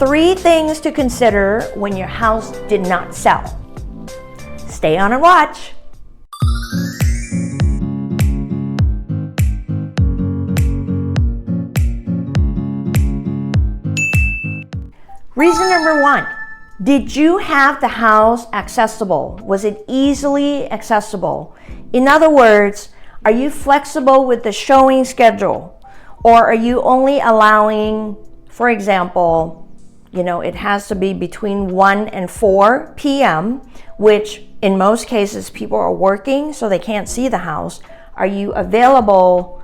3 things to consider when your house did not sell. Stay on and watch. Reason number 1, did you have the house accessible? Was it easily accessible? In other words, are you flexible with the showing schedule? Or are you only allowing, for example, it has to be between 1 and 4 p.m., which in most cases people are working, so they can't see the house. Are you available,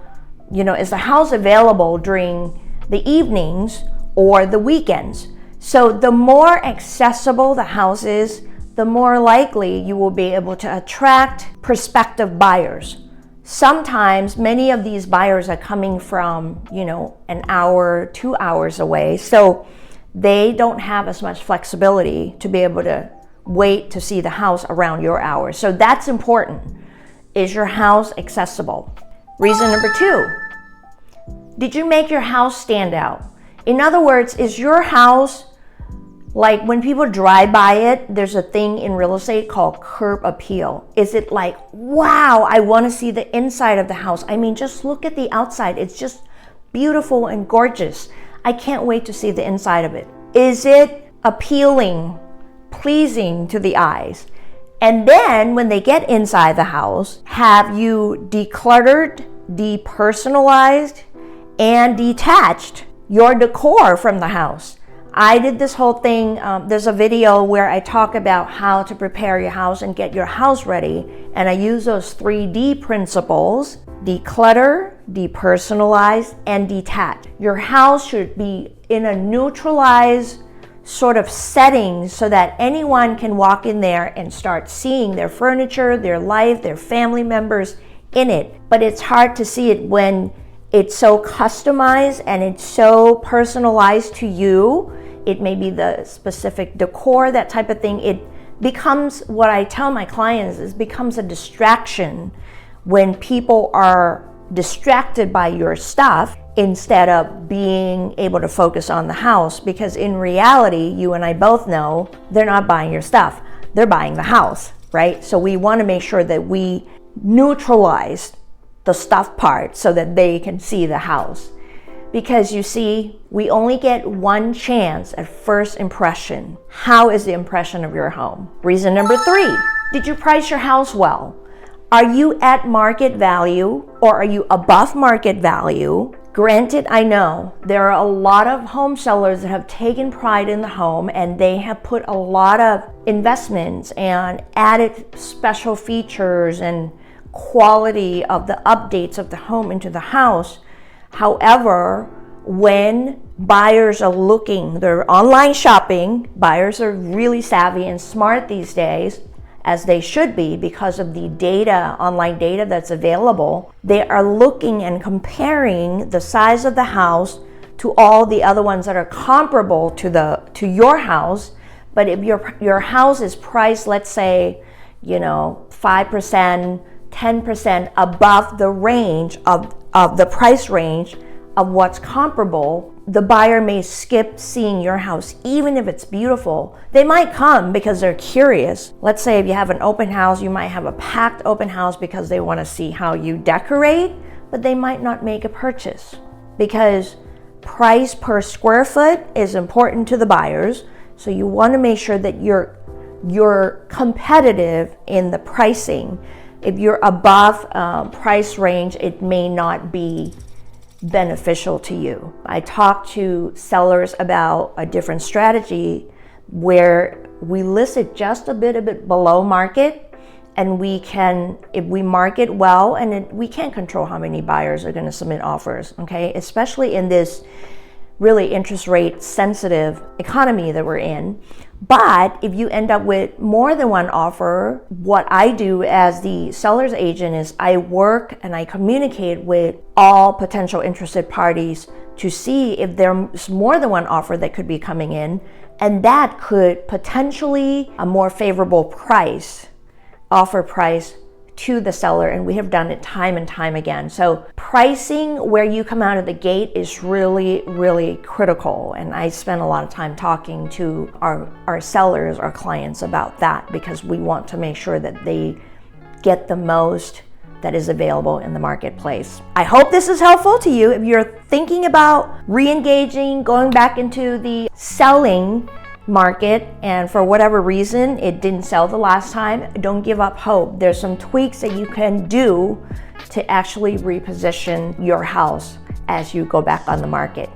is the house available during the evenings or the weekends? So the more accessible the house is, the more likely you will be able to attract prospective buyers. Sometimes many of these buyers are coming from, an hour, 2 hours away. So they don't have as much flexibility to be able to wait to see the house around your hours. So that's important. Is your house accessible? Reason number 2, did you make your house stand out? In other words, is your house, like when people drive by it, there's a thing in real estate called curb appeal. Is it like, wow, I want to see the inside of the house. I mean, just look at the outside. It's just beautiful and gorgeous. I can't wait to see the inside of it. Is it appealing, pleasing to the eyes? And then when they get inside the house, have you decluttered, depersonalized, and detached your decor from the house? I did this whole thing. There's a video where I talk about how to prepare your house and get your house ready. And I use those 3D principles: declutter, depersonalize, and detach. Your house should be in a neutralized sort of setting so that anyone can walk in there and start seeing their furniture, their life, their family members in it. But it's hard to see it when it's so customized and it's so personalized to you. It may be the specific decor, that type of thing. It becomes, what I tell my clients, is becomes a distraction when people are distracted by your stuff instead of being able to focus on the house. Because in reality, you and I both know they're not buying your stuff, they're buying the house, right? So we want to make sure that we neutralize the stuff part so that they can see the house. Because you see, we only get one chance at first impression. How is the impression of your home? Reason number 3, did you price your house well? Are you at market value or are you above market value? Granted, I know there are a lot of home sellers that have taken pride in the home and they have put a lot of investments and added special features and quality of the updates of the home into the house. However, when buyers are looking, they're online shopping, buyers are really savvy and smart these days, as they should be because of the data, online data that's available. They are looking and comparing the size of the house to all the other ones that are comparable to your house. But if your house is priced, let's say, 5%, 10% above the range of the price range of what's comparable, the buyer may skip seeing your house even if it's beautiful. They might come because they're curious. Let's say if you have an open house, you might have a packed open house because they want to see how you decorate, but they might not make a purchase because price per square foot is important to the buyers. So you want to make sure that you're competitive in the pricing. If you're above price range, it may not be beneficial to you. I talk to sellers about a different strategy where we list it just a bit below market, and we can, if we market well, and we can't control how many buyers are going to submit offers, okay? Especially in this really interest rate sensitive economy that we're in. But if you end up with more than one offer, what I do as the seller's agent is I work and I communicate with all potential interested parties to see if there's more than one offer that could be coming in, and that could potentially a more favorable price, offer price to the seller, and we have done it time and time again. So pricing where you come out of the gate is really, really critical. And I spend a lot of time talking to our sellers, our clients about that, because we want to make sure that they get the most that is available in the marketplace. I hope this is helpful to you. If you're thinking about re-engaging, going back into the selling market, and for whatever reason it didn't sell the last time, don't give up hope. There's some tweaks that you can do to actually reposition your house as you go back on the market.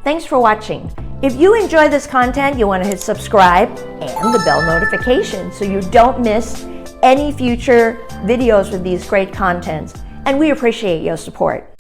Thanks for watching. If you enjoy this content, you want to hit subscribe and the bell notification so you don't miss any future videos with these great contents. And we appreciate your support.